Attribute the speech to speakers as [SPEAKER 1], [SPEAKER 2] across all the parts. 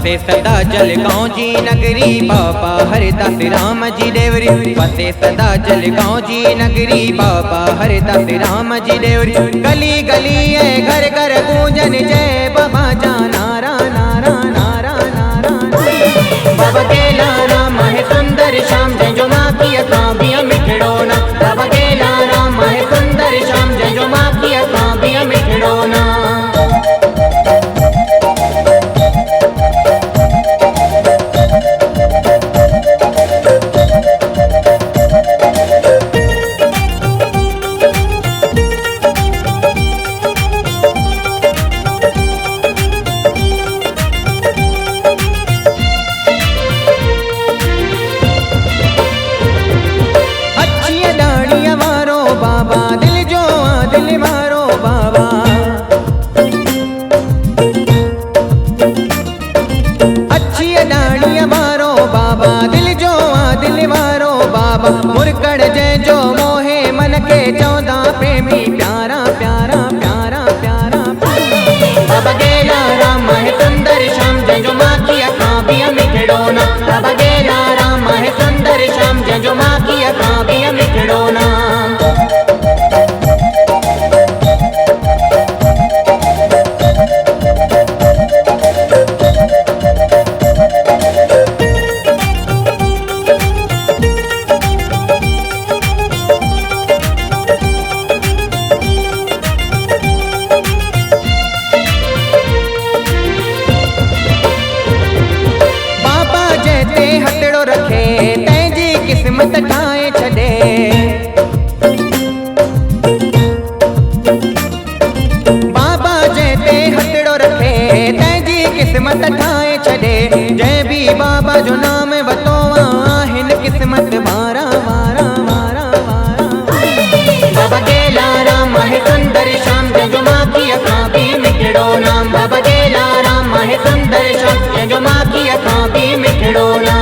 [SPEAKER 1] वसे सदा जलगांव जी नगरी बाबा हरदास राम जी देवरी। वसे सदा जलगांव जी नगरी बाबा हरदास राम जी देवरी। गली गली है घर घर गूंजन जय बाबा जा नारा नारा नारा नारा। बाबा गेला राम है सुंदर श्याम जय जो माँ की अकाबिया मिठड़ोना। बाबा गेला राम है सुंदर श्याम जय जो माँ की अकाबिया मिठड़ोना। मुरकड़ जय जो मोहे मन के 14 प्रेमी प्यारा प्यारा प्यारा प्यारा। बाबा गेला राम है सुंदर श्याम जय जो माँ की अकाबिया मिठड़ोना। बाबा गेला राम है सुंदर श्याम जय जो माँ की अकाबिया मिठड़ोना। हथड़ो रखे तैजी किस्मत ठाए छड़े। बाबा जय ते हथड़ो रखे तैजी किस्मत ठाए छड़े। जय भी बाबा जो नाम वतो आहिन किस्मत मारा मारा मारा मारा। बाबा गेला राम है सुंदर श्याम जय जो माँ की अकाबी मिठड़ोना। बाबा गेला राम है सुंदर श्याम जय जो माँ की अकाबी मिठड़ोना।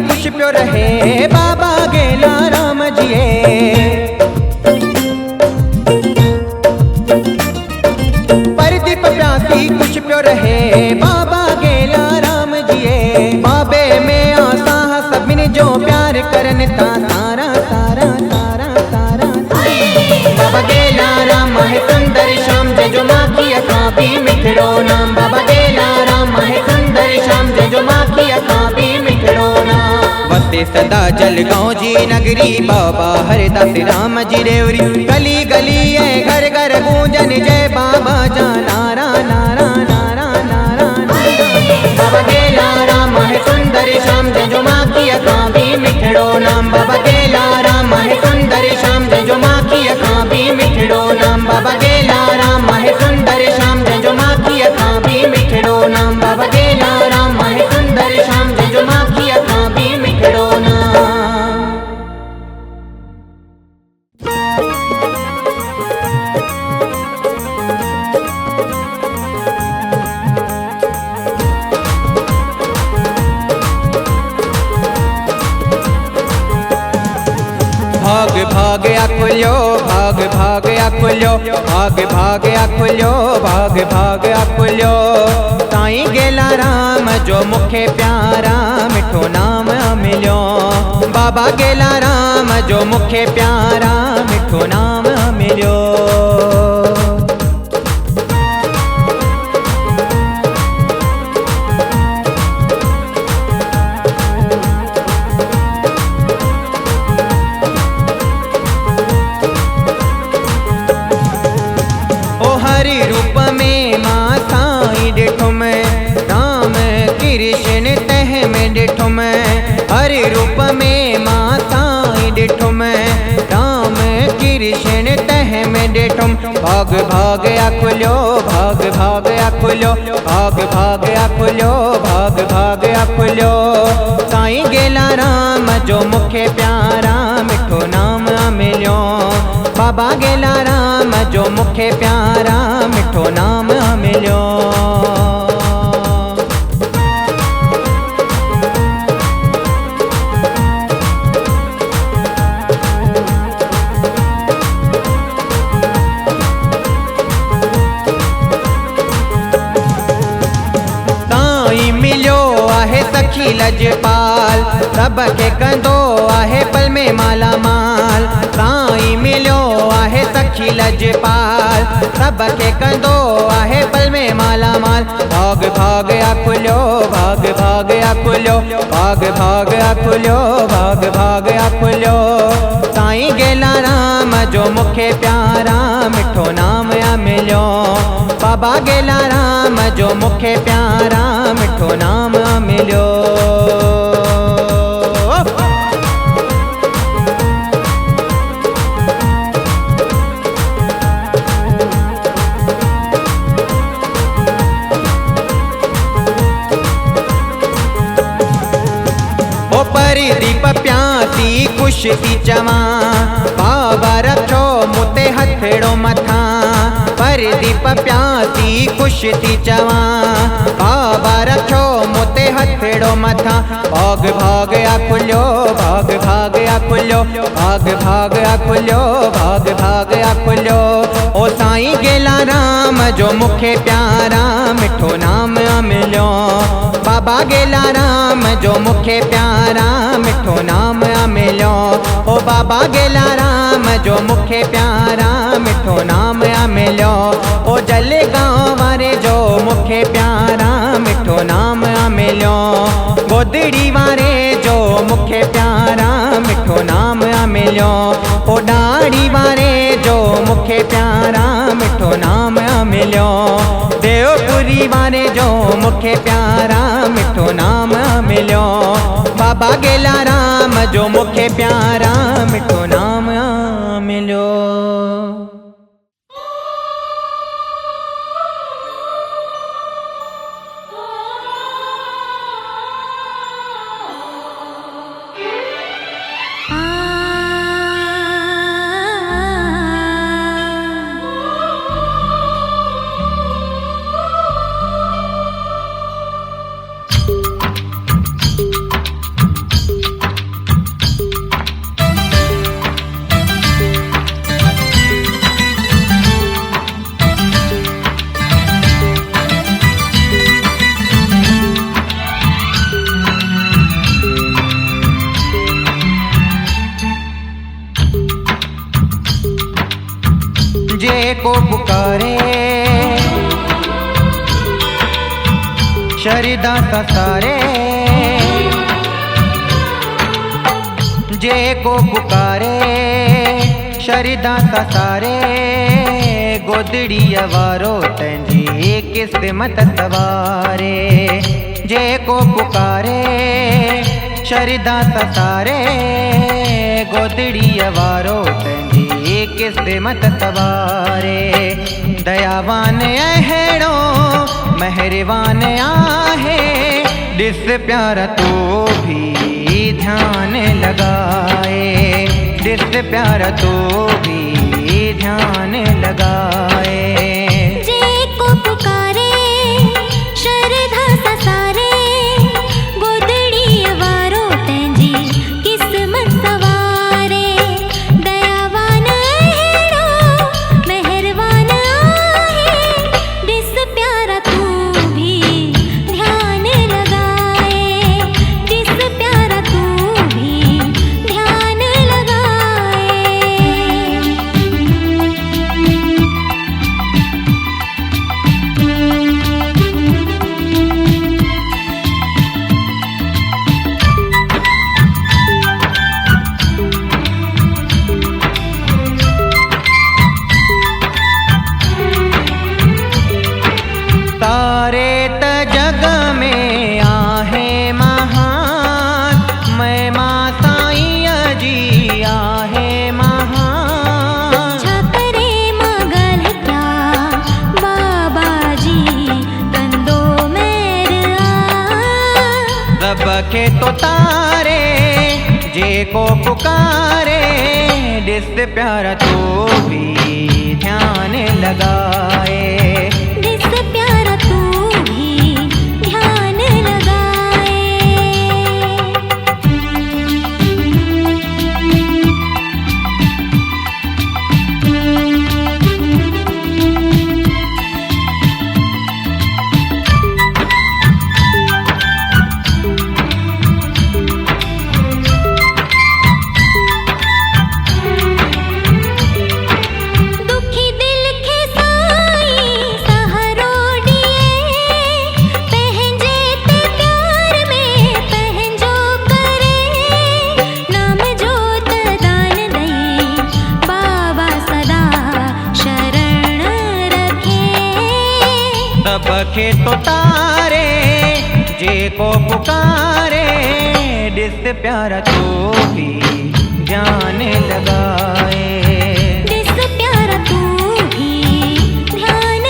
[SPEAKER 1] खुश प्यो रहे बाबा गेला राम जिए। परदीप प्यासी खुश प्यो रहे बाबा गेला राम जिए। बाबे में आसा सभिन जो प्यार करन ता सारा सारा सारा सारा। बाबा गेला राम है सुंदर श्याम जय जो माँ की अकाबी मिठड़ोना। बाबा गेला राम है सुंदर श्याम जय जो माँ की अकाबी मिठड़ोना। वसे सदा जलगांव जी नगरी बाबा हरदास राम जी देवरी। गली गली है घर घर गूंजन जय बाबा जा नारा नारा नारा नारा। बाबा गेला राम है सुंदर श्याम जय जो माँ की अकाबी मिठड़ोना। बाबा गेला राम है सुंदर श्याम जय जो माँ की अकाबी मिठड़ोना। बाबा गेला राम है सुंदर श्याम जय जो माँ की अकाबी मिठड़ोना। बाबा गेला राम है सुंदर श्याम जय जो माँ की अकाबी मिठड़ोना। भाग भाग खुल्यो भाग भाग खुल्यो भाग भाग खुल्यो भाग भाग खुल्यो। साईं गेला राम जो मुखे प्यारा मिठो नाम मिलियो। बाबा गेला राम जो मुखे प्यारा मिठो नाम मिलियो। रूप में माँ साईं डिठो मैं राम कृष्ण तह में डिठो मैं। हर रूप में माँ साईं डिठो मैं राम कृष्ण तह में डिठो। भाग भाग खुल्यो भाग भाग खुल्यो भाग भाग खुल्यो भाग भाग खुल्यो। साईं गेला राम जो मुखे प्यारा बाबा गेला राम जो मुखे प्यारा मिठो नाम मिलियो। सखी लजपाल सबके कंदो आहे पल में माला माल। साईं मिलियो आहे सखी लजपाल सबके कंदो आहे पल में माला माल। भाग भाग खुलियो भाग भाग खुलियो भाग भाग खुलियो भाग भाग खुलियो। साईं गेला राम जो मुखे प्यारा मिठो नाम मिलियो। बाबा गेला राम जो मुखे प्यारा मिठो नाम मिलियो। दीप प्यासी कुशती चवा बाबा रखो मुते हथेड़ो मथा। पर दीप प्यासी कुशती चवा बाबा रखो मुते हथेड़ो मथा। भाग भाग खुलियो भाग भाग खुलियो भाग भाग खुलियो भाग भाग खुलियो। ओ साईं गेला राम जो मुखे प्यारा मिठो नाम मिलियो। बाबा गेला राम जो मुखे प्यारा मिठो नाम मिलियो। ओ बाबा गेला राम जो मुखे प्यारा मिठो नाम मिलियो। ओ जले गाँव वारे जो मुखे प्यारा मिठो नाम मिलियो। गोदड़ी वारे जो मुखे प्यारा मिठो नाम मिलियो। ओ डाड़ी वारे जो मुखे प्यारा मिठो नाम मिलियो। देवपुरी वारे जो मुखे प्यारा मिठो नाम मिलियो। बाबा गेला राम जो मुखे प्यारा मिठो नाम मिलियो। को पुकारे शरीदा ससारे। जे को पुकारे शरीदा ससारे। गोदड़ी वारो तंजी किस्मत सवारे। जे को पुकारे शरीदा ससारे। गोदड़ी वारो तंजी किस्मत सवारे। दयावान अहेड़ो मेहरबान आहे। दिस प्यारा तो भी ध्यान लगाए। दिस प्यारा तो भी ध्यान लगाए।
[SPEAKER 2] जे को पुकारे शरधा ससारे। गोदड़ी वारो तंजी किस्मत सवारे। दयावान अहेड़ो मेहरबान आहे। दिस प्यारा तू भी ध्यान लगाए। दिस प्यारा तू भी ध्यान लगाए।
[SPEAKER 1] तारे त जग में आहे महान। महिमा साईं जी आहे महान।
[SPEAKER 2] छाकरे मगल क्या बाबा जी कंदो मेर
[SPEAKER 1] रब के तो तारे जे को पुकारे। जिससे प्यारा तू भी ध्यान लगाए,
[SPEAKER 2] जिससे प्यारा तू भी ध्यान लगाए। दुखी दिल के साई सहारो दिए, पहंजे ते प्यार में पहंजो करे, नाम जोत दान दई बाबा सदा शरण रखे।
[SPEAKER 1] सबके तो तारे जे को पुकारे, जिससे प्यारा तू भी ध्यान लगाए,
[SPEAKER 2] जिससे प्यारा तू भी ध्यान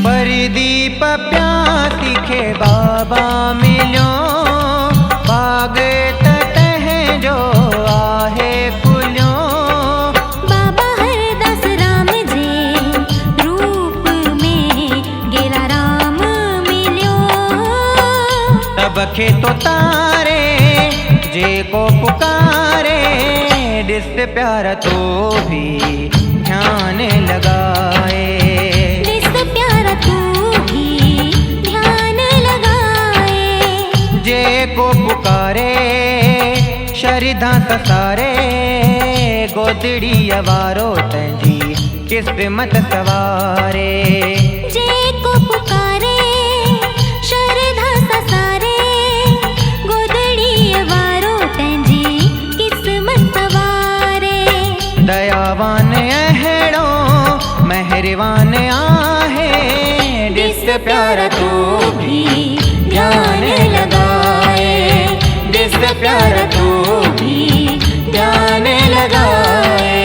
[SPEAKER 1] परिदीप प्यासी खे बाबा मिलो, बाग तह जो आहे खुल्यो।
[SPEAKER 2] बाबा हरदास राम जे रूप में गेला राम मिलियो।
[SPEAKER 1] सबके तो तारे जे को पुकारे, जिससे प्यारा तू भी ध्यान लगाए,
[SPEAKER 2] जिससे प्यारा तू भी ध्यान लगाए।
[SPEAKER 1] जे को पुकारे शरिधा ससारे, गोदड़ी अवारो तंजी किस्मत सवारे।
[SPEAKER 2] जे को पुकारे शरधा ससारे, गोदड़ी वारो तंजी किस्मत सवारे।
[SPEAKER 1] दयावान अहड़ो मेहरबान आहे, जिससे प्यारा तू भी ध्यान लगाए, जिससे प्यारा तू भी ध्यान लगाए।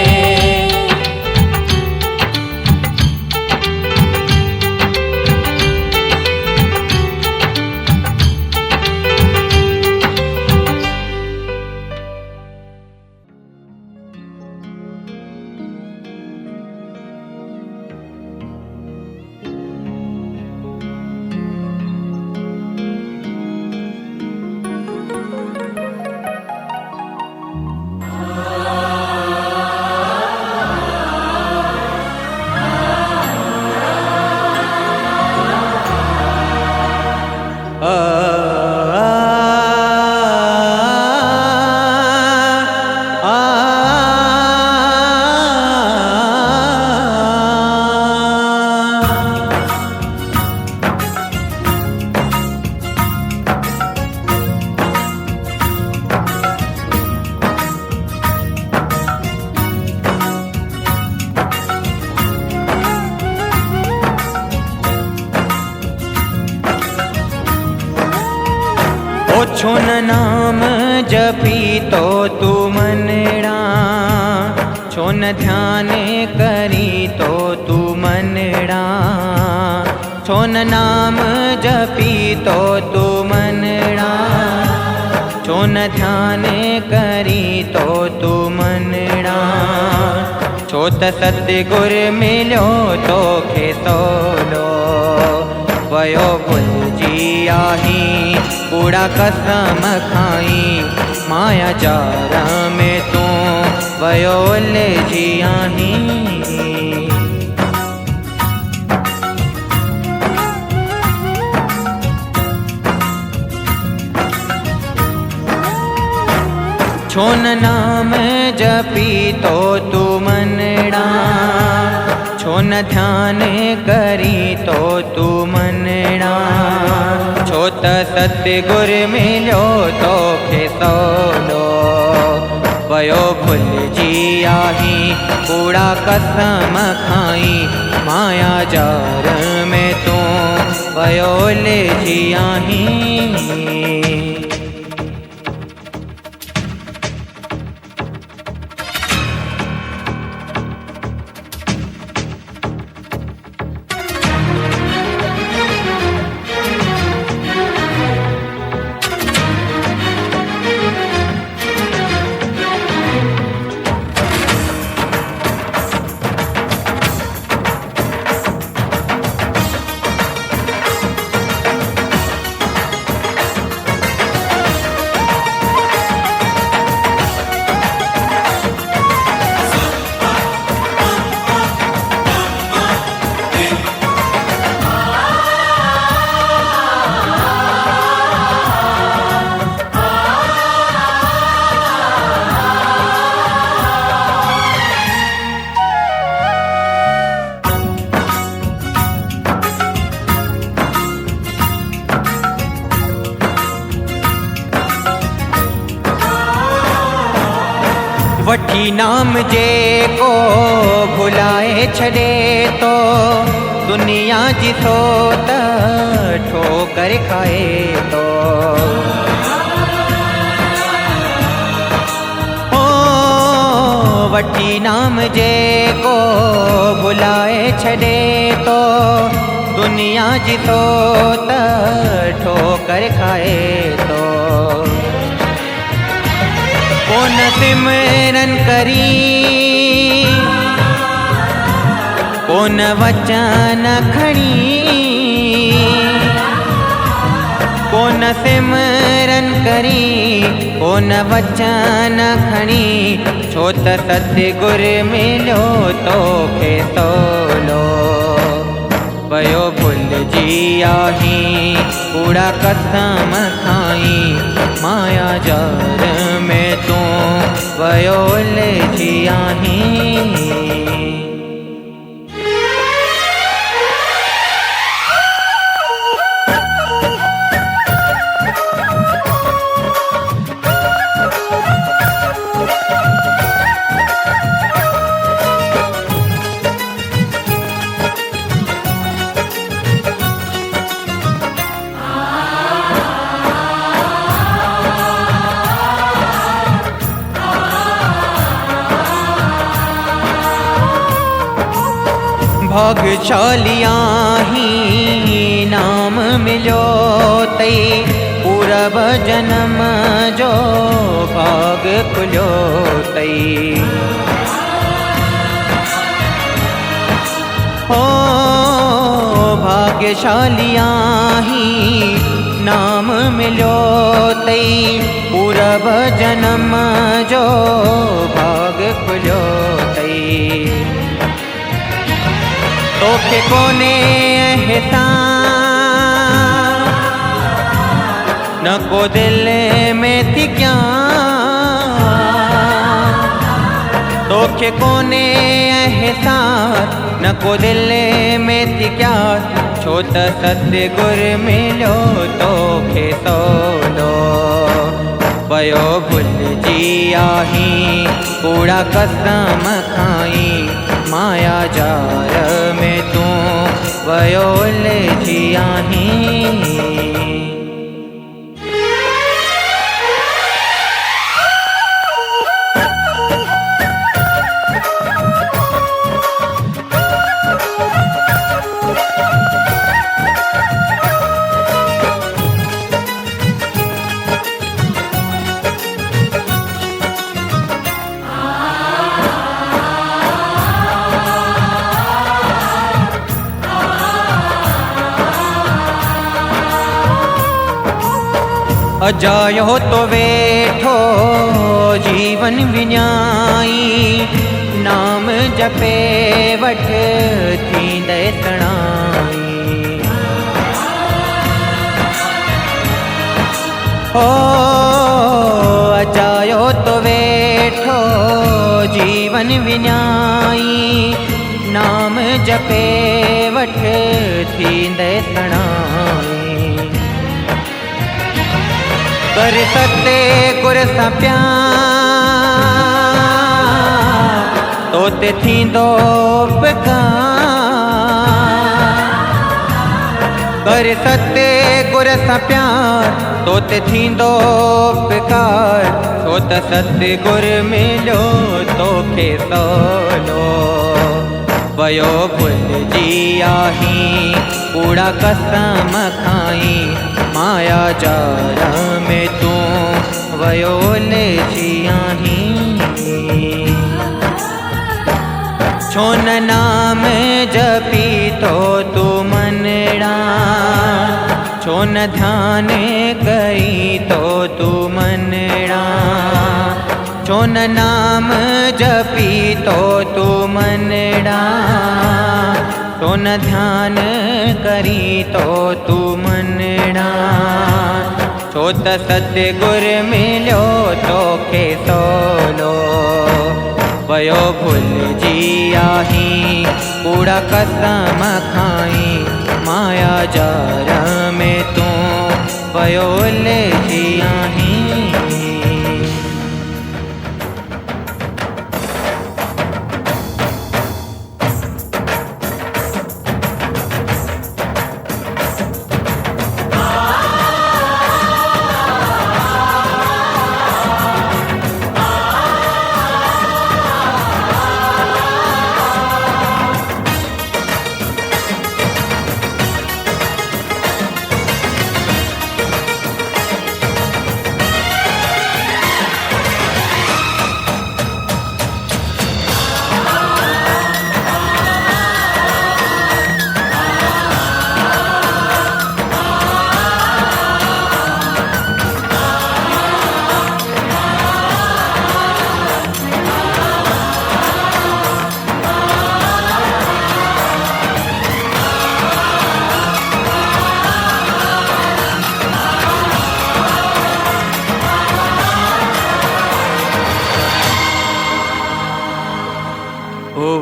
[SPEAKER 1] छोन नाम जपी तो तू मनड़ा, छोन ध्यान करी तो तू मनड़ा। छोन नाम जपी तो तू मनड़ा, छोन ध्यान करी तो तू मनड़ा। छो त सतगुर मिलो तो खे सोलो, वयो भुलजी आही कूड़ा कसम खाई। माया जार में तू वयो उलझी आही। छोन नाम जपी तो तू मनड़ा, छो छो न ध्यान करी तो तू मनणा। छो त सतगुर मिलो तो खे सवलो वयो भुलजी आही कूड़ा कसम खाई माया जार में तू वयो लेजी आही। वठी नाम जे को भुलाए छड़े तो दुनिया जी सोत ठोकर खाए तो। ओ वठी नाम जे को भुलाए छड़े तो दुनिया जी सोत ठोकर खाए तो। कौन सिमरन करी कौन वचन खणी। कौन सिमरन करी कौन वचन खणी। छो त सतगुर मिलो तो खे सवलो वयो भुलजी आही कूड़ा कसम खाई माया जार में तू वयो लेजी आही। भाग्यशालिया ही नाम मिलो तई पूरब जन्म जो भाग खुलो तई। हो भाग्यशालिया ही नाम मिलो तई पूरब जन्म जो भाग खुलो तई। तोखे कोने एहसान न को दिल में थी क्या। तोखे कोने एहसान न को दिल में थी क्या। छो त सतगुर मिलो तोखे सवलो वयो भुलजी आही कूड़ा कसम खाई माया जार में तू वयो लेजी आही। अजायो तो वेठो जीवन विञाई नाम जपे वठ थींदे तणाई। हो अजायो तो वेठो जीवन विञाई नाम जपे वठ थींदे सणाई। कर सते गुर सां प्यार तोते थींदो बेकार। कर सते गुर सां प्यार तोते थींदो बेकार। छो त सतगुर मिलियो तोखे सवलो। वयो भुलिजी आहीं कूड़ा कसम खाई। माया जार में तूं वयो लेजी आहीं। छो न नाम जपी तो तू मनड़ा। छो न ध्यान कई तो तू मनड़ा। छो न नाम जपी तो तू मनड़ा। छो न ध्यान करी तो तू मनड़ा। छो त सतगुर मिलियो तोखे सवलो। वयो भुलिजी आहीं कूड़ा कसम खाई। माया जार में तूं वयो लेजी आहीं।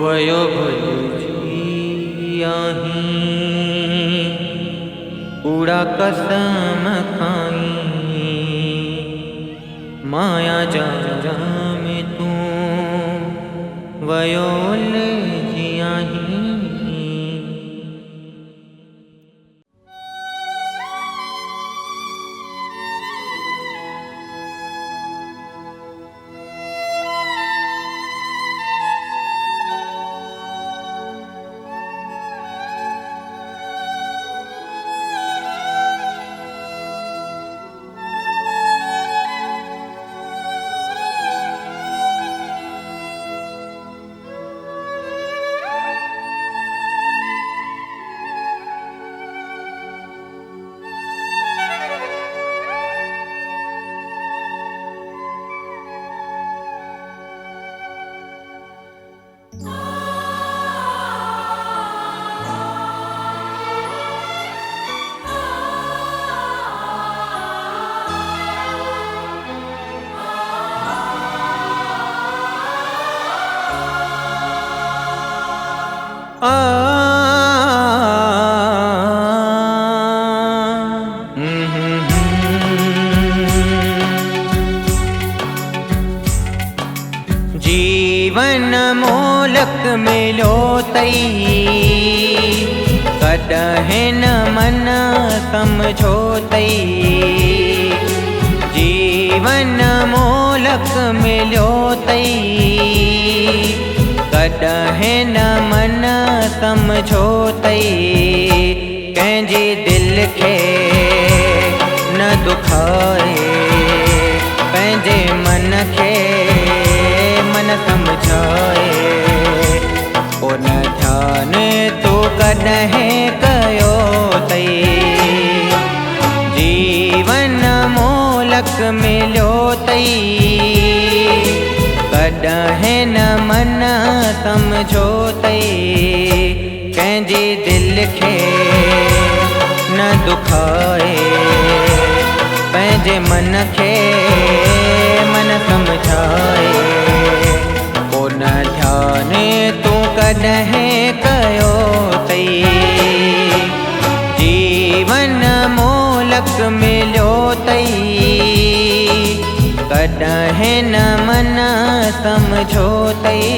[SPEAKER 1] वयो भुलिजी आहीं कूड़ा कसम खाई। माया जार में तूं वयो लेजी आहीं। जीवन मोलक मिलो तई कदहें न मन समझो तई। जीवन मोलक मिलो तई कदहें न मन समझो तई। कंहिंजे दिल खे न दुखाए पंहिंजे मन खे मन समझाए। उन ध्यान तू कॾहिं कयो तई। जीवन मोलक मिलियो तई कॾहिं न मन समझो तई। कंहिंजे दिल खे न दुखाए पंहिंजे मन खे मन समझाए। उन ध्यान तू कॾहिं कयो मोलक मिलो तई, कॾहिं न मन समझो तई।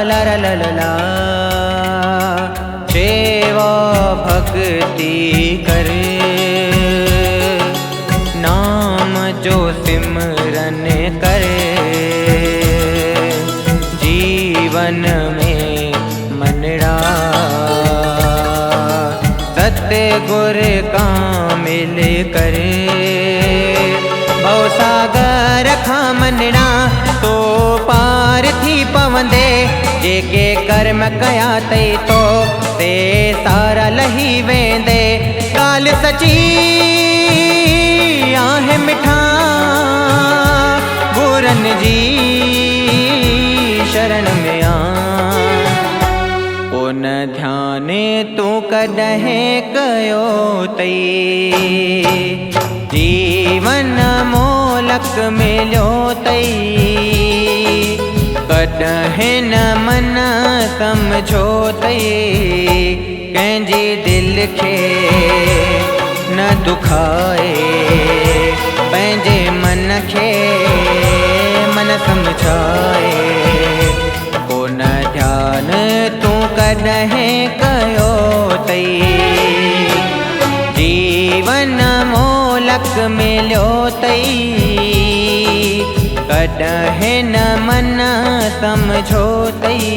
[SPEAKER 1] ला ला ला ला ला, सेवा भक्ति कर, नाम जो सिमरन करे, जीवन में मनड़ा सतगुर का मिल करे। भवसागर खा मनड़ा तो पार थी पवंदे, जेके कर्म कया तई तो ते सारा लही वेंदे। गाल सची आहे मिठा गुरन जी शरण में आ, उन ध्यान तू कॾहिं कयो तई, जीवन मोलक मिलो तई, कॾहिं न मन समझो तई। कंहिंजी दिल खे न दुखाए, पंहिंजे मन खे मन समझाए, उन ध्यान तू कॾहिं कयो तई, जीवन मोलक मिलो तई, कॾहिं न मन समझो तई।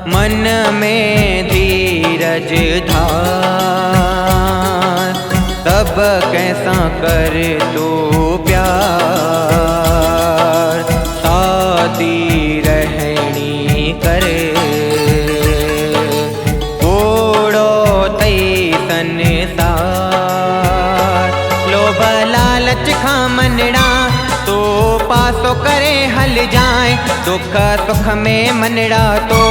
[SPEAKER 1] मन में धीरज धार, तब कैसा कर तू प्यार, सादी रहनी करे, कूड़ो तई संसार। लोभ लालच खा मनड़ा तो पासो करे हल जाए, दुख सुख में मनड़ा तो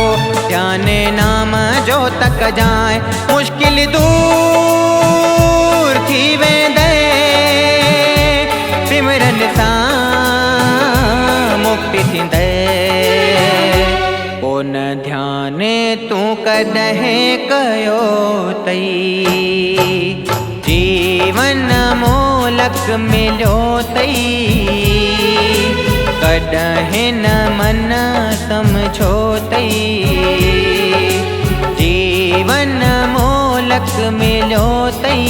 [SPEAKER 1] ध्यान नाम जो तक जाए। मुश्किल दूर थी वेंदे, सिमरन सां मुक्ति थींदे। उन ध्यान तू कॾहिं कयो तई, जीवन मोलक मिलो तई, कॾहिं न मन समझो तई, जीवन मोलक मिलो तई,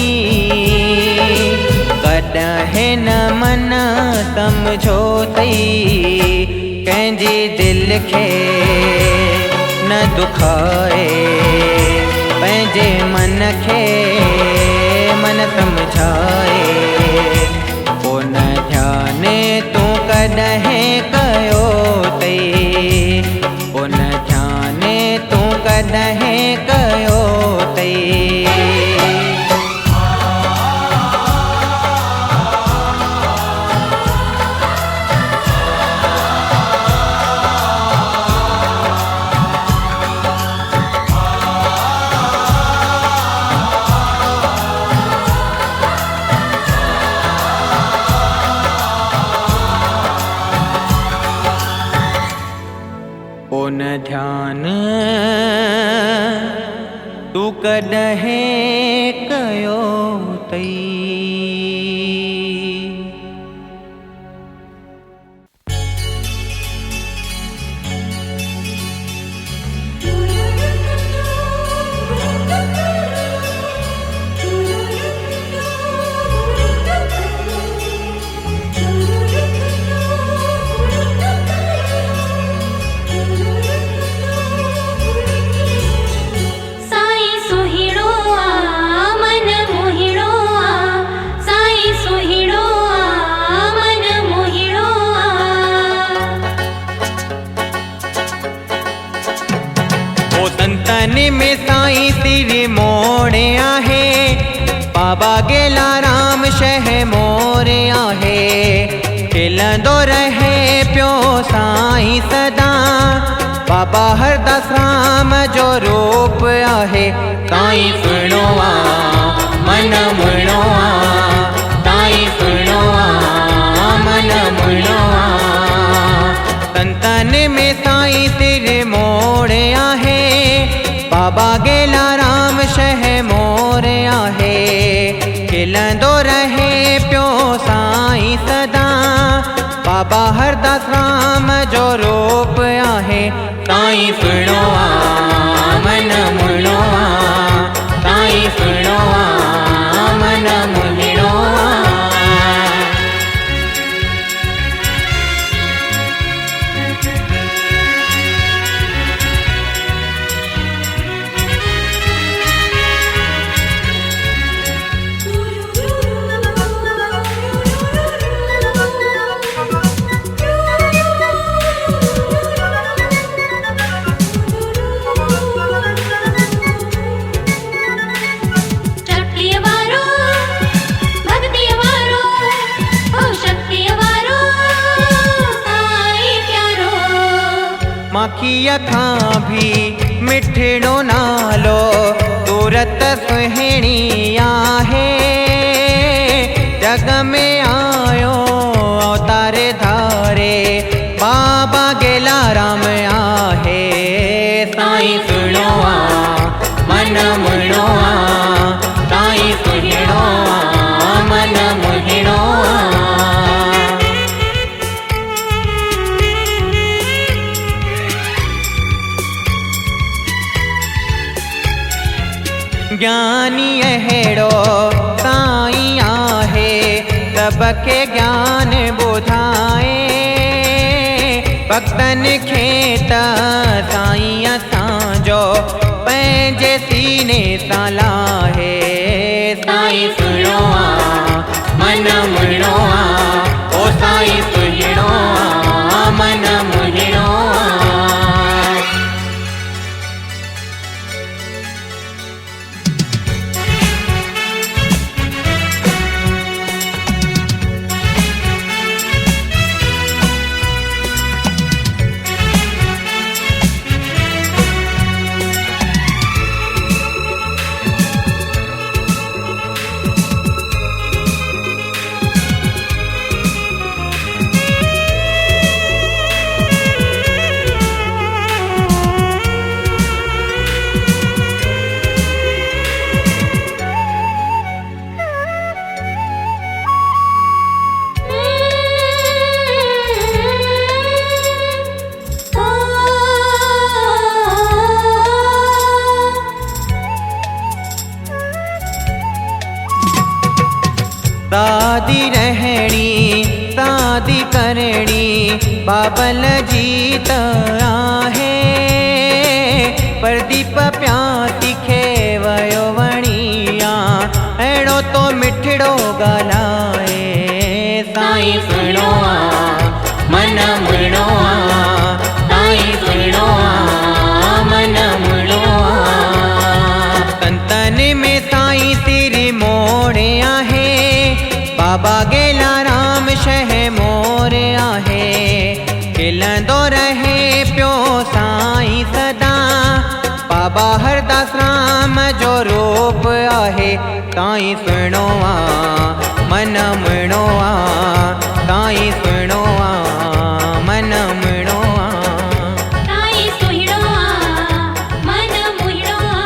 [SPEAKER 1] कॾहिं न मन समझो तई। कंहिंजी दिल खे न दुखाए, पंहिंजे मन खे मन समझाए, उन ध्यान तू कॾहिं कयो तई, उन ध्यान तू कॾहिं कयो तई। कॾहिं कयो तई। संतन में साईं सिर मोड़े आहे, बाबा गेला राम शह मोरे आहे। खिलंदो रहे पियो साईं सदा, बाबा हरदास राम जो रूप आहे। साईं सुणो आ मन मुणो आ, साईं सुणो आ मन मुणो आ। संतन में साईं सिर मोड़े आहे, बाबा गेला राम शह मोरे आहे। खिलंदो रहे पियो साईं सदा, बाबा हरदास राम जो रूप आहे। साईं सुणो आ मन मुणो आ, साईं सुणो आ मन मुणो आ। माखीअ खां भी मिठड़ो नालो, सूरत सुहिणी आहे। जग में आयो अवतारे धारे, बाबा गेला राम आहे। साईं सुणो आ मन मुणो आ, साईं सुहिणो आ मन मुहिणो आ। ज्ञानी अहिड़ो साईं आहे, सबके ज्ञान ॿुधाए। भक्तनि खे त साईं असांजो पंहिंजे सीने सां लाहे। साईं सुणो आ मन मुणो आ, ओ साईं सुहिणो आ मन मुहिणो आ। सादी रहणी सादी करणी बाबल जीत आहे। प्रदीप प्यासी खे वयो वणिया, अहिड़ो तो मिठड़ो ॻाल्हाए। साईं सुणो आ मन मुणो आ, साईं सुणो आ मन मुणो आ। संतन में साईं सिर मोड़े आहे, बाबा गेला राम शह मोरे आहे। खिलंदो रहे पियो साईं सदा, बाबा हरदास राम जो रूप आहे। साईं सुणो आ मन मुणो आ, साईं सुणो आ मन मुणो आ।
[SPEAKER 2] साईं सुहिणो आ मन मुहिणो आ,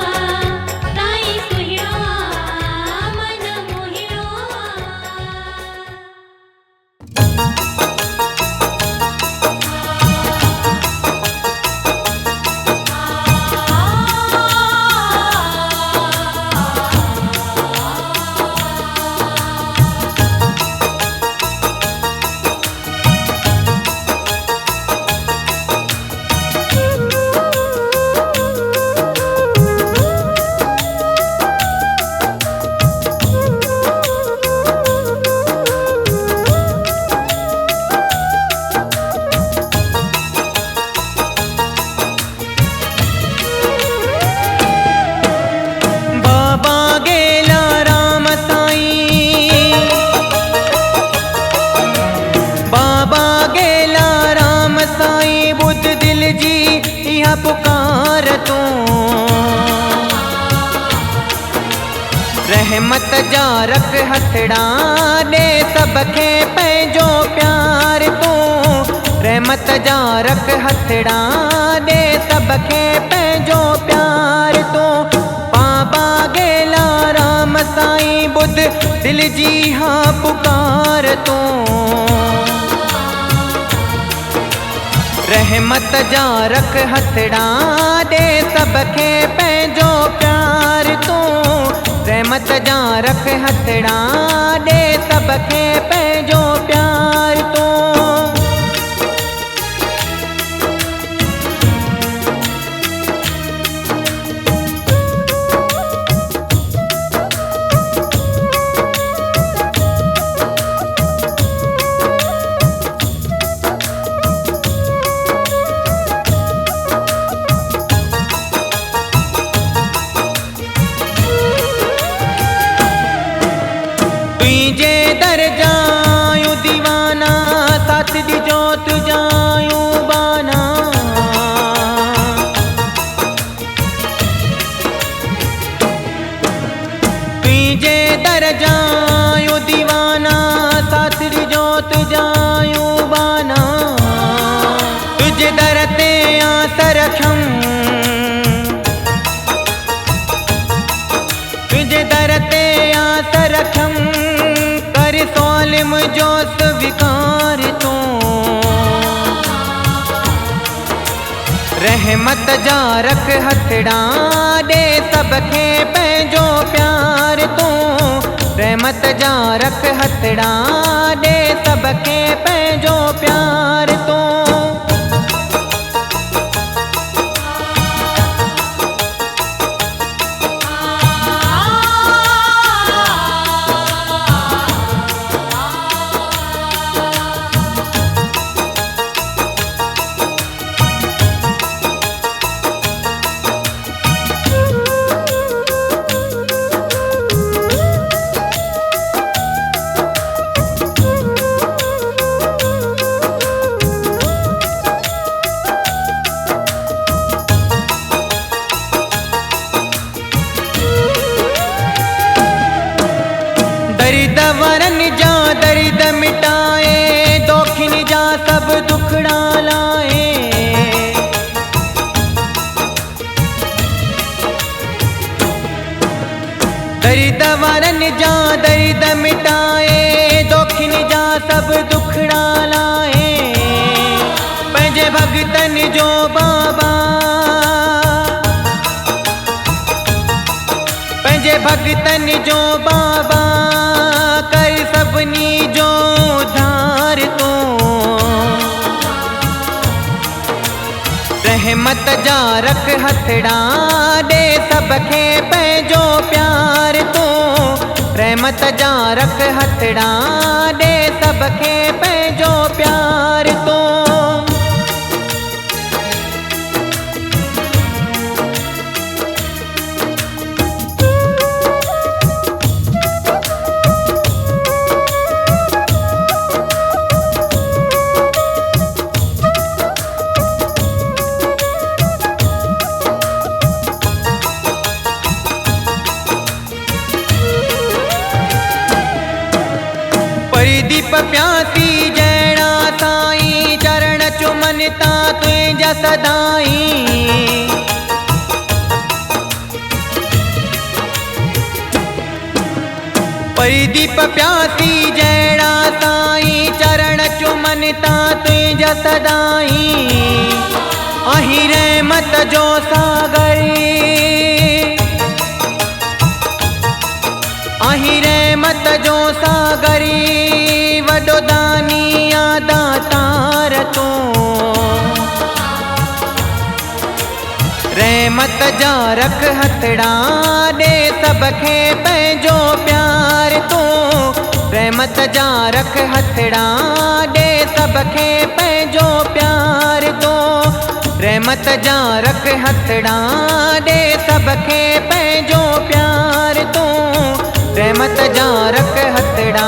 [SPEAKER 1] रहमत जा रख हथड़ा दे सबके पंहिंजो प्यार तू। रहमत जा रख हथड़ा दे सबके पंहिंजो प्यार तू। बाबा गेला राम साईं बुध दिल जी हाँ पुकार तू। रहमत जा रख हथड़ा दे सबके पंहिंजो प्यार तू। रहमत जा रख हथड़ा दे सबके पंहिंजो प्यार तू। तुझे दर जायूं दीवाना साथ दी जोत जायूं बाना। तुझे दर जायूं दीवाना साथ दी जोत जायूं बाना। तुझे दर ते आस रखूं तुझे दर ते आस रखूं सोलिम जो स्वीकार तू। रहमत जा रख हथड़ा दे सबके पंहिंजो प्यार तू। रहमत जा रख हथड़ा दे सबके पंहिंजो प्यार तू। दर्द वरन जा दर्द मिटाए दोखिन जा सब दुखड़ा लाए। दर्द वरन जा दर्द मिटाए दोखिन जा सब दुखड़ा लाए। पंहिंजे भगतन जो बाबा पंहिंजे भगतन जो बाबा कर सबनी जो उधार तू। रहमत जा रख हथड़ा दे सबके पंहिंजो प्यार तू। रहमत जा रख हथड़ा दे सबके पंहिंजो प्यार तू। परिदीप प्यासी जैणा साईं चरण चुमनता तुझा सदाई। परिदीप प्यासी जैणा साईं चरण चुमनता तुझा सदाई। अही रहमत जो सागरी अही रहमत जो सागरी वडो दानी दातार तू। रहमत जा रख हथड़ा दे सबके पंहिंजो प्यार तू। रहमत जा रख हथड़ा दे सबके पंहिंजो प्यार तू। रहमत जा रख हथड़ा दे सबके पंहिंजो प्यार तू। रहमत जा रख हथड़ा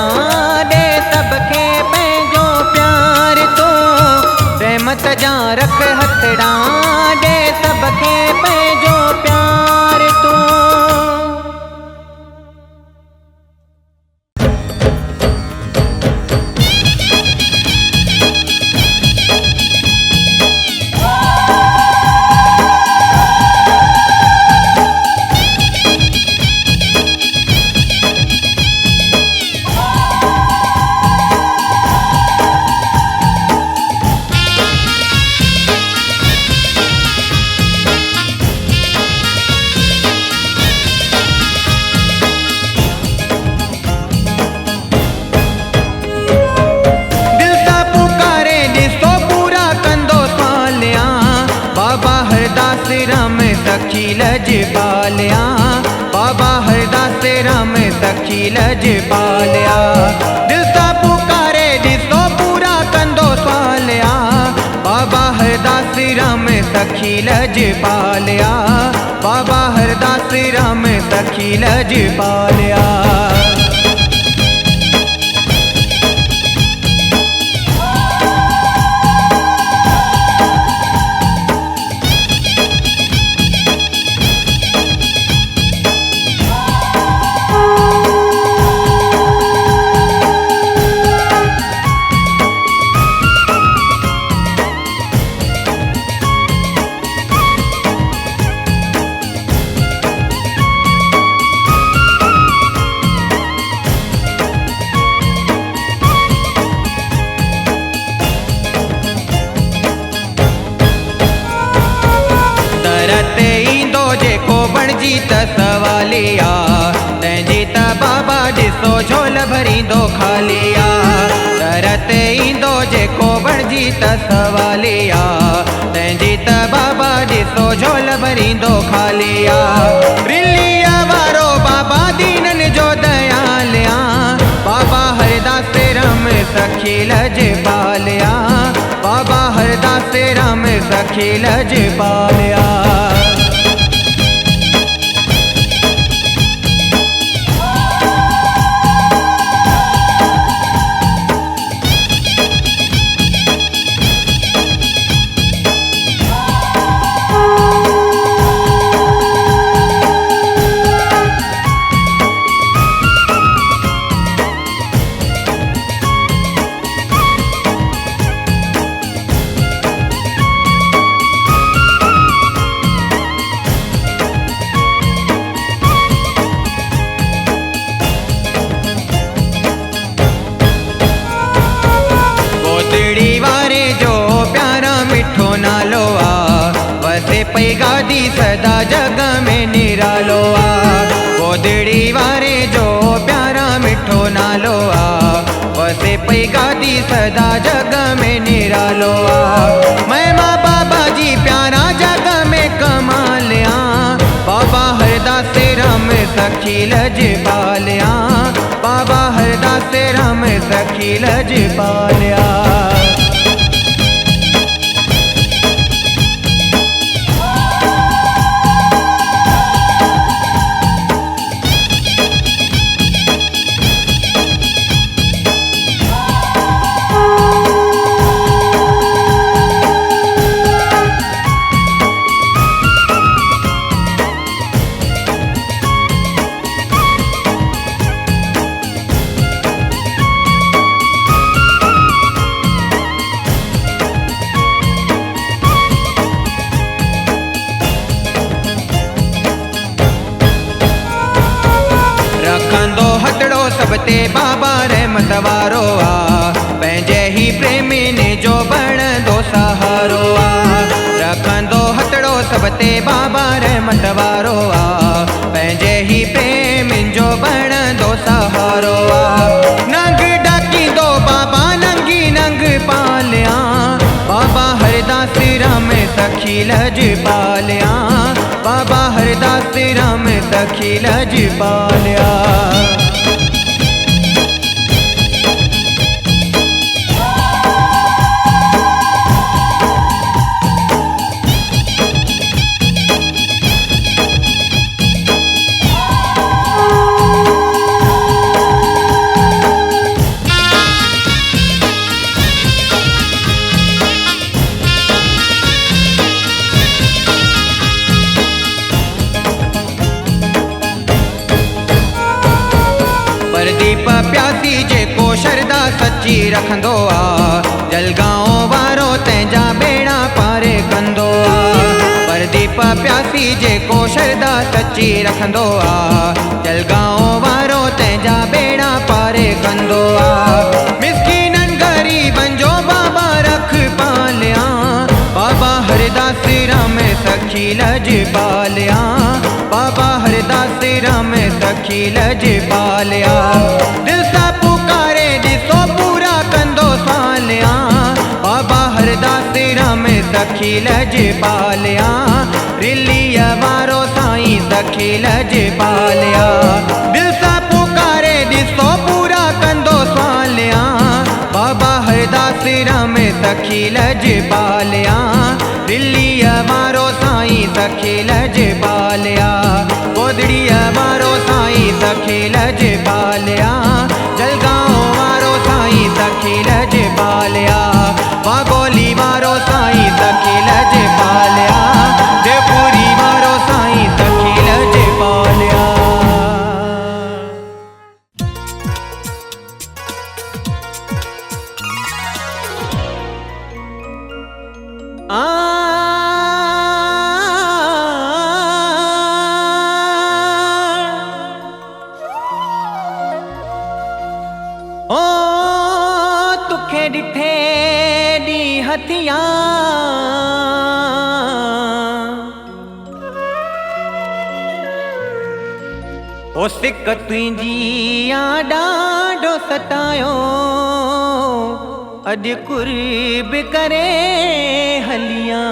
[SPEAKER 1] दे सबके पंहिंजो प्यार तू। रहमत जा रख हथड़ा दे सबके पंहिंजो प्यार तू। सखी लजपालिया, बाबा हरदास राम सखी लजपालिया। दिल सा पुकारे ॾिसो पूरा कंदो सवालिया, बाबा हरदास राम सखी लजपालिया, बाबा हरदास राम सखी लजपालिया। बणजी त सवालिया, तंहिंजी त बाबा ॾिसो झोल भरींदो खालिया। दर ते ईंदो जेको बणजी त सवालिया, तंहिंजी त बाबा ॾिसो झोल भरींदो खालिया। रिलीअ वारो बाबा दीनन जो दयालिया, बाबा हरदास राम सखी लजपालिया, बाबा हरदास राम सखी लजपालिया। नालो आ वसे पई गादी सदा जग में निरालो आ। गोदड़ी वारे जो प्यारा मिठो नालो आ, वसे पई गादी सदा जग में निरालो आ। महिमा बाबा जी प्यारा जग में कमालिया, बाबा हरदास राम सखी लजपालिया, बाबा हरदास राम सखी लजपालिया। सब ते बाबा रहमत वारो आ, पंहिंजे ही प्रेमी ने जो बणंदो सहारो आ। रखंदो हथड़ो सब ते बाबा रहमत वारो आ, पंहिंजे ही प्रेमी जो बणंदो सहारो आ। नंग डाकींदो बाबा नंगी नंग पालिया, बाबा हरदास राम सखी लजपालिया, बाबा हरदास राम सखी लजपालिया। प्रदीप प्यासी जेको शरदा सच्ची रखंदो आ, जलगांव वारो तंहिंजा बेड़ा पारे कंदो आ। प्रदीप प्यासी जेको शरदा सच्ची रखंदो आ, जलगांव वारो तंहिंजा बेड़ा पारे कंदो आ। मिसकीनन गरीबन जो बाबा रख पालिया, बाबा हरदास राम सखी लजपालिया, बाबा हरदास राम सखी लजपालिया। दिल सा पुकारे ॾिसो पूरा कंदो सवालिया, बाबा हरदास राम सखी लजपालिया, रिलिया वारो साईं सखी लजपालिया। दिल सा पुकारे दिसो पूरा कंदो स्वालिया, बाबा हरदास राम सखी लजपालिया, रिलिया वारो साईं सखी लजपालिया। गोदड़िया वारो साईं सखी लजपालिया, जलगांव वारो साईं सखी लजपालिया। वागोली वारो साईं सखी लजपालिया, देवपुरी वारो साईं सखी लजपालिया। ओ तुखे डिठे दी हथिया, ओ सिक तुंहिंजी ॾाढो सतायो, अॼु कुर्ब करे हलिया।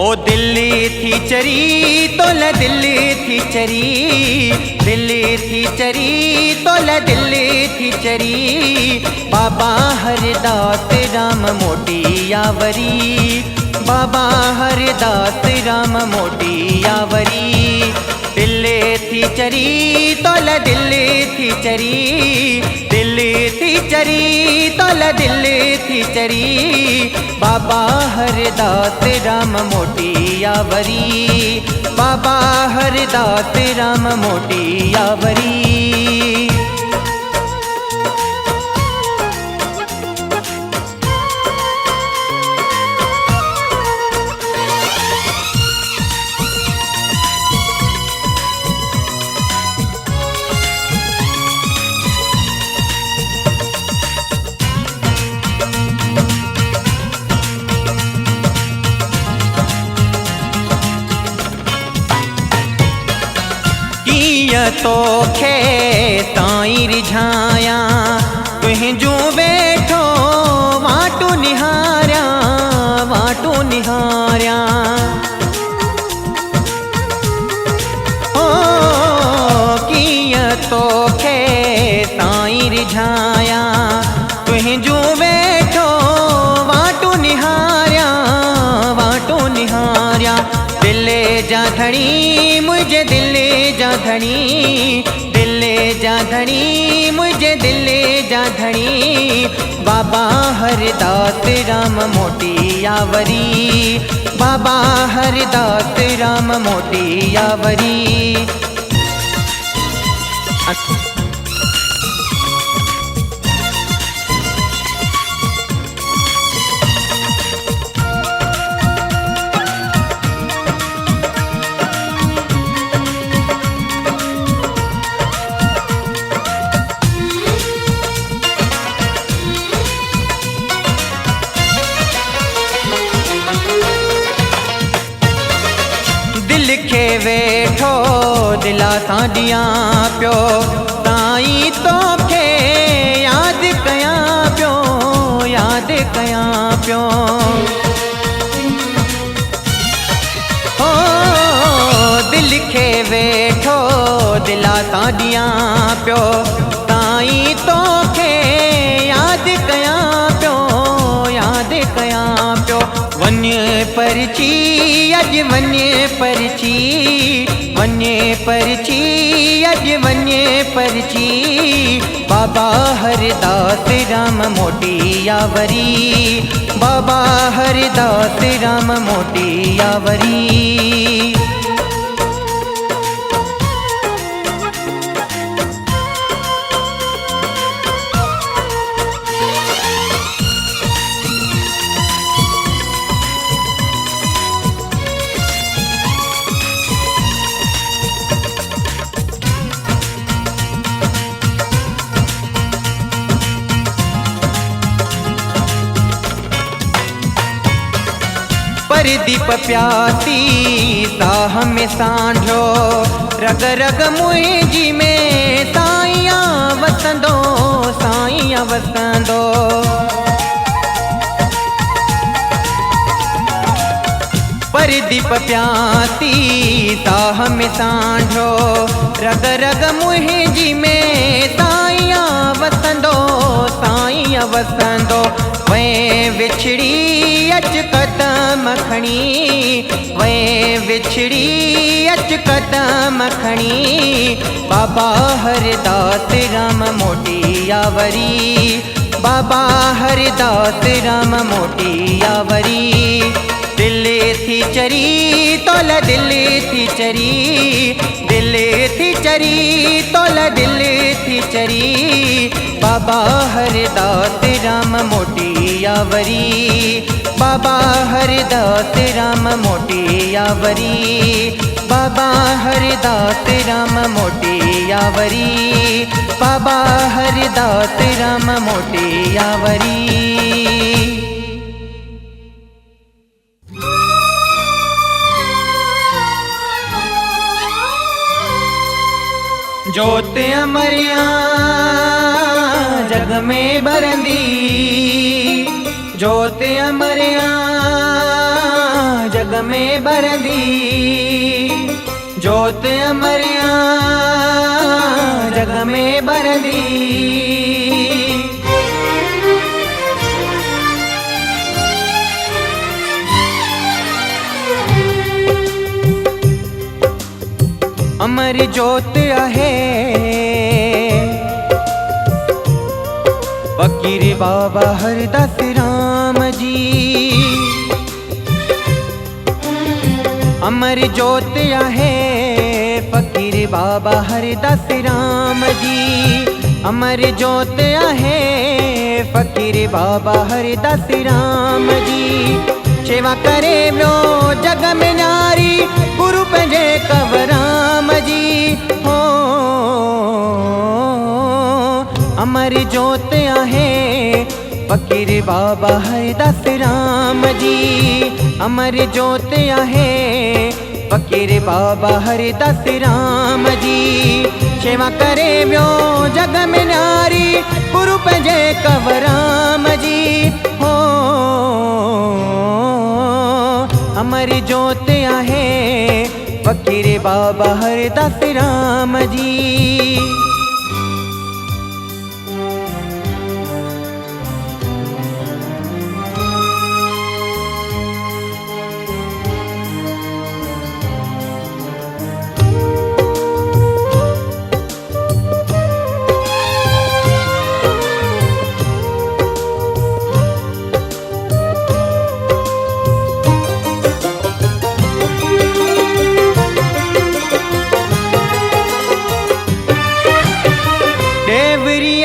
[SPEAKER 1] ओ दिल्ली थी चरी तोल दिल्ली थी चरी, दिल्ली थी चरी तोल दिल्ली थी चरी। बाबा हरदास राम मोटी यावरी, बाबा हरदास राम मोटी यावरी। दिल्ली थी चरी तोल दिल्ली थी चरी, दिल्ली थी चरी तोल दिल्ली थी चरी। बाबा हरदास राम मोटी यावरी, बाबा हरदास राम मोटी यावरी। तोखे ताईं रिझाया, तुंहिंजूं वेठो वाटू निहारिया, वाटू निहारिया। ओ कीअं तोखे ताईं रिझाया, तुंहिंजूं वेठो वाटू निहारिया, वाटू निहारिया। दिल जा धणी मुझे दिल जा धणी, दिल जा धणी मुझे दिल जा धणी। बाबा हरदास राम मोटी यावरी, बाबा हरदास राम मोटी यावरी। लिखे वेठो दिलासा ॾियां पियो, साईं तोखे यादि कयां पियो, यादि कयां पियो। हो दिल खे वेठो दिलासा ॾियां पियो, साईं तोखे यादि कयां पियो, यादि कयां पियो। वञ परची अॼु वञ परची, वञ परची अॼु वञ परची। बाबा हरदास राम मोटी यावरी, बाबा हरदास राम मोटी यावरी। परदीप प्यासी साह में सांझो, रग रग मुंहिंजी में साईं वसंदो, साईं वसंदो। परदीप प्यासी साह में सांझो, रग रग मुंहिंजी में साईं वसंदो, साईं वसंदो। वै विछड़ी अच कदम खणी, वै विछड़ी अच कदम खणी, बाबा हरदास राम मोटी आवरी, बाबा हरदास राम मोटी आवरी। दिल थी चरी तोल दिल थी चरी, दिल थी चरी तोल दिल थी चरी, बाबा हरदास राम मोटी आवरी, बाबा हरदास राम मोटी आवरी, बाबा हरदास राम मोटी आवरी, बाबा हरदास राम मोटी आवरी। जोत अमरिया जग में बरंदी, जोत अमरिया जग में बरंदी, जोत अमरिया जग में बरंदी। अमर जोत आहे फकीर बाबा हरदास राम जी, अमर जोत आहे फकीर बाबा हरदास राम जी, अमर जोत आहे फकीर बाबा हरदास राम जी। सेवा करे वियो जग में नारी, गुरु पंहिंजे कवराम जी हो। अमर जोत आहे फकीर बाबा हरदास राम जी, अमर जोत आहे फकीर बाबा हरदास राम जी। सेवा करे वियो जग में नारी, गुरु पंहिंजे कवराम जी हो। अमर जोत आहे फकीर बाबा हरदास राम जी।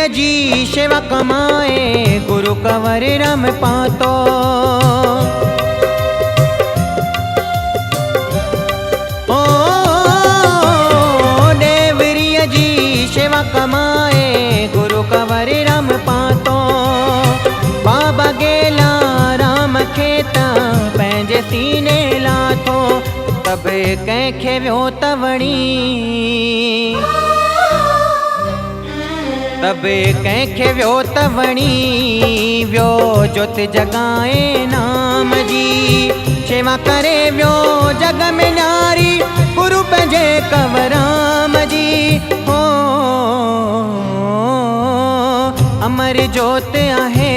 [SPEAKER 1] जी सेवा कमाए गुरु कंवर राम पातो, ओ देवरिया जी सेवा कमाए गुरु कंवर राम पातो। बाबा गेला राम खेता पंहिंजे सीने लाथो, तब कंहिंखे वियो तवणी, तब कंहिंखे वियो तवणी, वियो जोत जगाए नाम जी। सेवा करे वियो जग में नारी, गुरु पंहिंजे कवराम जी हो। अमर जोत आहे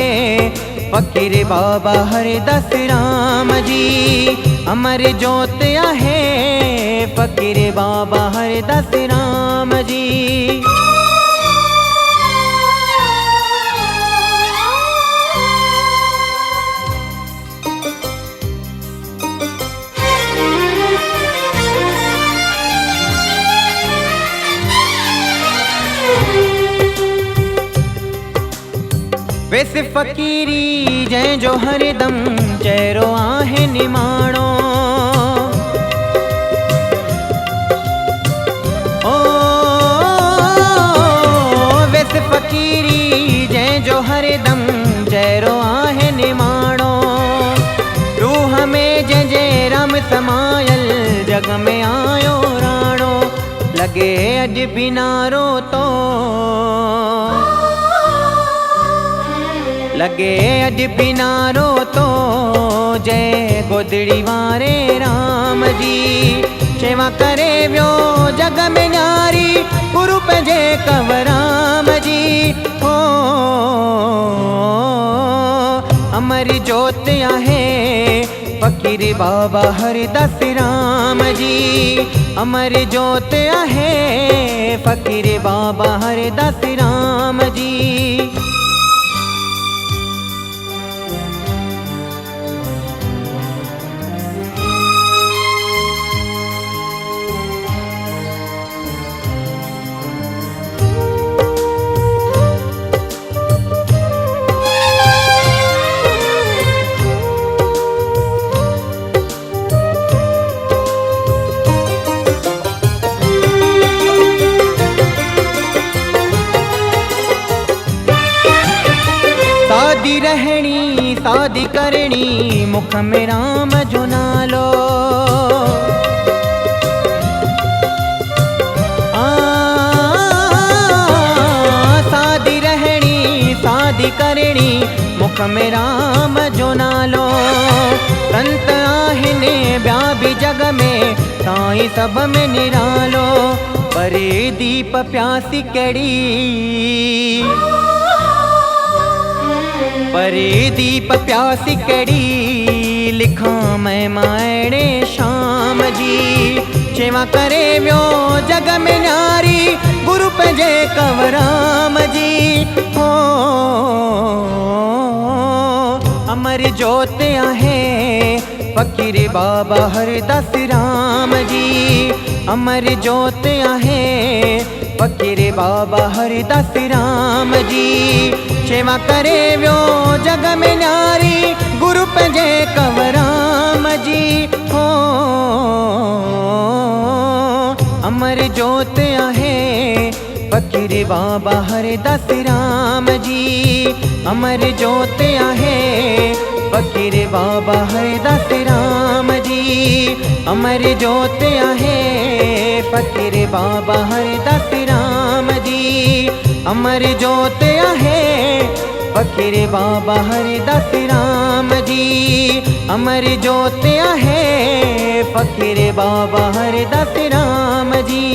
[SPEAKER 1] फकीर बाबा हरदास राम जी, अमर जोत आहे फकीर बाबा हरदास राम जी। वेस फ़कीरी जंहिंजो हरदम चेहरो आहे निमाणो, ओ वेस फ़कीरी जंहिंजो हरदम चेहरो आहे निमाणो। रूह में में जंहिंजे राम समायल जग में आयो राणो लगे अॼु बिनारो तो लगे अॼु बिनारो तो जय गोदड़ी वारे राम जी शेवा करे वियो जग में न्यारी गुरु पंहिंजे कंवराम जी हो अमर जोत आहे फकीर बाबा हरदास राम जी अमर जोत आहे फकीर बाबा हरदास राम जी। सादी रहनी सादी करनी मुख में राम जो नालो सादी रहनी सादी करनी मुख में राम जो नालो संत आहिनि ॿिया बि जग में साईं सभ में निरालो परे दीप प्यासी कड़ी परे दीप प्यासी कड़ी लिखा मैं मायणे शाम जी शेवा करे वियो जग में न्यारी गुरु पंहिंजे कंवराम जी हो अमर जोत आहे फकीर बाबा हरदास राम जी अमर जोत आहे फकीर बाबा हरदास राम जी शेवा करे वियो जग में न्यारी गुरु पंहिंजे कंवराम जी हो अमर जोत आहे फकीर बाबा हरदास राम जी अमर जोत आहे फकीर बाबा हरदास राम जी अमर जोत आहे फकीर बाबा हरदास राम जी अमर जोत आहे फकीर बाबा हरदास राम जी अमर जोत आहे फकीर बाबा हरदास राम जी।